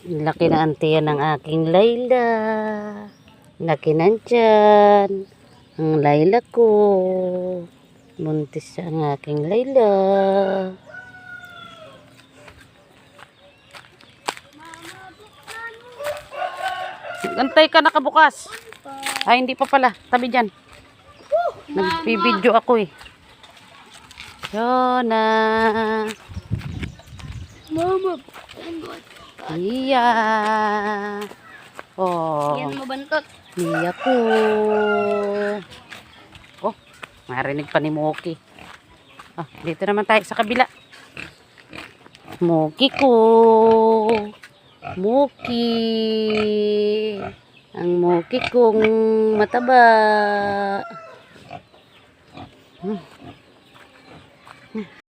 Laki na antiya ng aking Layla. Laki na tiyan. Ang Layla ko. Buntis ang aking Layla. Antay ka nakabukas. Ay, hindi pa pala. Tabi dyan. Nagbibideo ako eh. Yona. Mama. Iya. Oh. Yan mabantot. Iya ko. Oh, marinig pa ni Moki. Ah, dito naman tayo sa kabila. Moki ko. Moki. Ang Moki kong mataba.